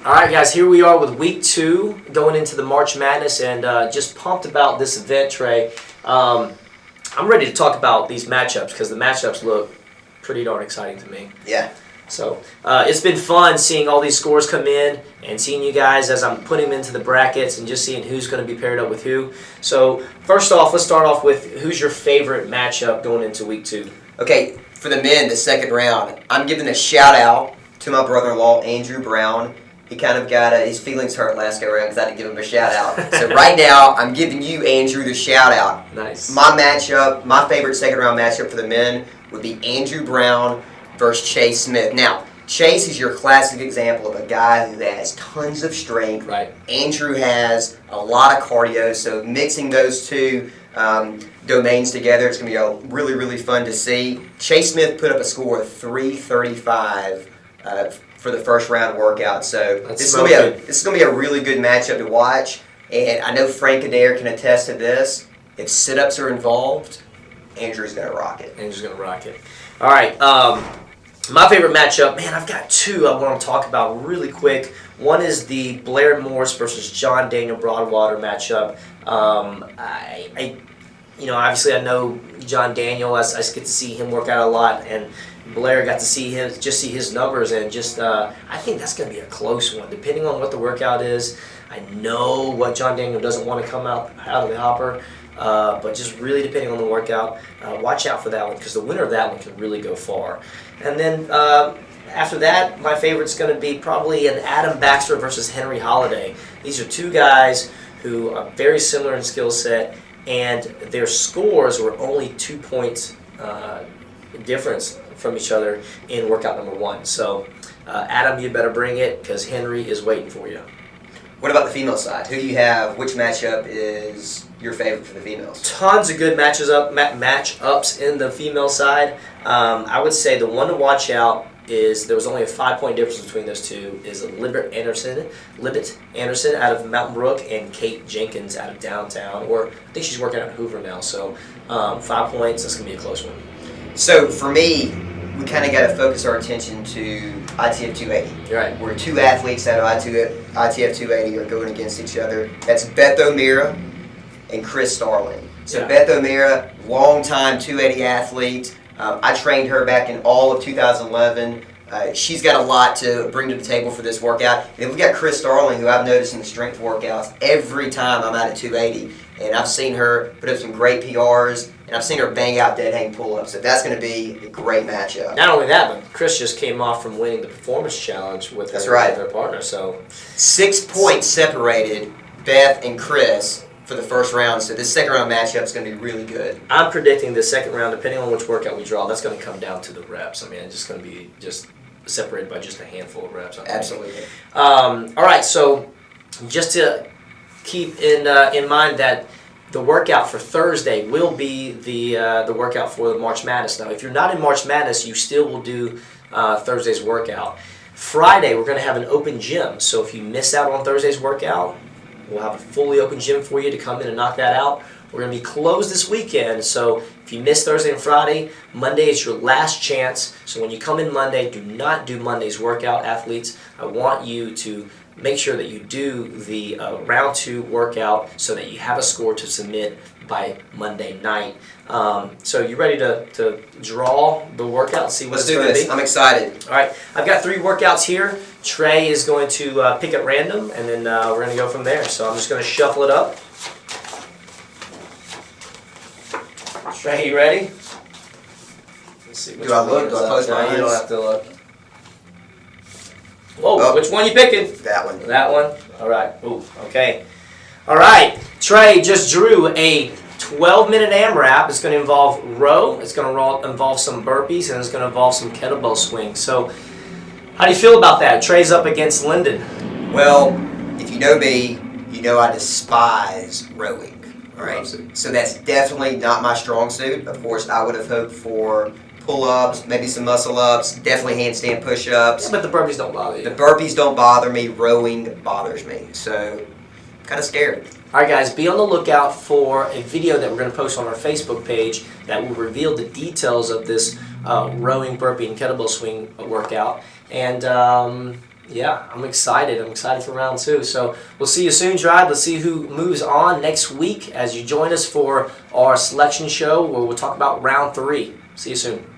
Alright guys, here we are with week 2 going into the March Madness, and just pumped about this event, Trey. I'm ready to talk about these matchups because the matchups look pretty darn exciting to me. Yeah. So it's been fun seeing all these scores come in and seeing you guys as I'm putting them into the brackets and just seeing who's going to be paired up with who. So first off, let's start off with who's your favorite matchup going into week 2? Okay, for the men, the second round, I'm giving a shout out to my brother-in-law, Andrew Brown. He kind of got his feelings hurt last go around because I didn't give him a shout out. So right now, I'm giving you, Andrew, the shout out. Nice. My matchup, my favorite second round matchup for the men would be Andrew Brown versus Chase Smith. Now, Chase is your classic example of a guy who has tons of strength. Right. Andrew has a lot of cardio, so mixing those two domains together, it's going to be really, really fun to see. Chase Smith put up a score of 335 for the first round workout, so this is going to be a really good matchup to watch. And I know Frank Adair can attest to this. If sit-ups are involved, Andrew's going to rock it. Andrew's going to rock it. All right. My favorite matchup, man, I've got two I want to talk about really quick. One is the Blair Morse versus John Daniel Broadwater matchup. Obviously I know John Daniel. I get to see him work out a lot, and Blair got to see his numbers, and I think that's going to be a close one, depending on what the workout is. I know what John Daniel doesn't want to come out of the hopper, but just really depending on the workout, watch out for that one, because the winner of that one can really go far. And then after that, my favorite's going to be probably an Adam Baxter versus Henry Holiday. These are two guys who are very similar in skill set, and their scores were only 2 points difference from each other in workout number 1. So, Adam, you better bring it, because Henry is waiting for you. What about the female side? Who do you have? Which matchup is your favorite for the females? Tons of good matchups in the female side. I would say the one to watch out is, there was only a 5-point difference between those two, is Libet Anderson out of Mountain Brook and Kate Jenkins out of downtown, or I think she's working out in Hoover now. So 5 points, that's going to be a close one. So for me, we kind of got to focus our attention to ITF 280. You're right. Where two athletes out of ITF 280 are going against each other. That's Beth O'Meara and Chris Starling. So yeah. Beth O'Meara, longtime 280 athlete. I trained her back in all of 2011. She's got a lot to bring to the table for this workout. And we've got Chris Starling, who I've noticed in the strength workouts every time I'm out at 280. And I've seen her put up some great PRs, and I've seen her bang out dead hang pull-ups. So that's going to be a great matchup. Not only that, but Chris just came off from winning the performance challenge with her partner. So 6 points separated Beth and Chris for the first round. So this second round matchup is going to be really good. I'm predicting the second round, depending on which workout we draw, that's going to come down to the reps. I mean, it's just going to be just separated by just a handful of reps. Absolutely. All right, so just to keep in mind that the workout for Thursday will be the workout for the March Madness. Now, if you're not in March Madness, you still will do Thursday's workout. Friday, we're going to have an open gym. So if you miss out on Thursday's workout, we'll have a fully open gym for you to come in and knock that out. We're going to be closed this weekend, so if you miss Thursday and Friday, Monday is your last chance. So when you come in Monday, do not do Monday's workout, athletes. I want you to make sure that you do the round 2 workout so that you have a score to submit by Monday night. So you ready to draw the workout and see what it's going to be? Let's do this. I'm excited. All right. I've got 3 workouts here. Trey is going to pick at random, and then we're going to go from there. So I'm just going to shuffle it up. Trey, you ready? Let's see. Do I look? Do I close my eyes? You don't have to look. Whoa, which one you picking? That one. That one? All right. Ooh, okay. All right. Trey just drew a 12-minute AMRAP. It's going to involve row, it's going to involve some burpees, and it's going to involve some kettlebell swings. So how do you feel about that? Trey's up against Lyndon. Well, if you know me, you know I despise rowing. All right, so that's definitely not my strong suit. Of course, I would have hoped for pull-ups, maybe some muscle-ups, definitely handstand push-ups. Yeah, but the burpees don't bother you. The burpees don't bother me. Rowing bothers me. So, kind of scared. All right, guys, be on the lookout for a video that we're going to post on our Facebook page that will reveal the details of this rowing, burpee, and kettlebell swing workout. And yeah, I'm excited. I'm excited for round 2. So we'll see you soon, Drive. Let's see who moves on next week as you join us for our selection show where we'll talk about round 3. See you soon.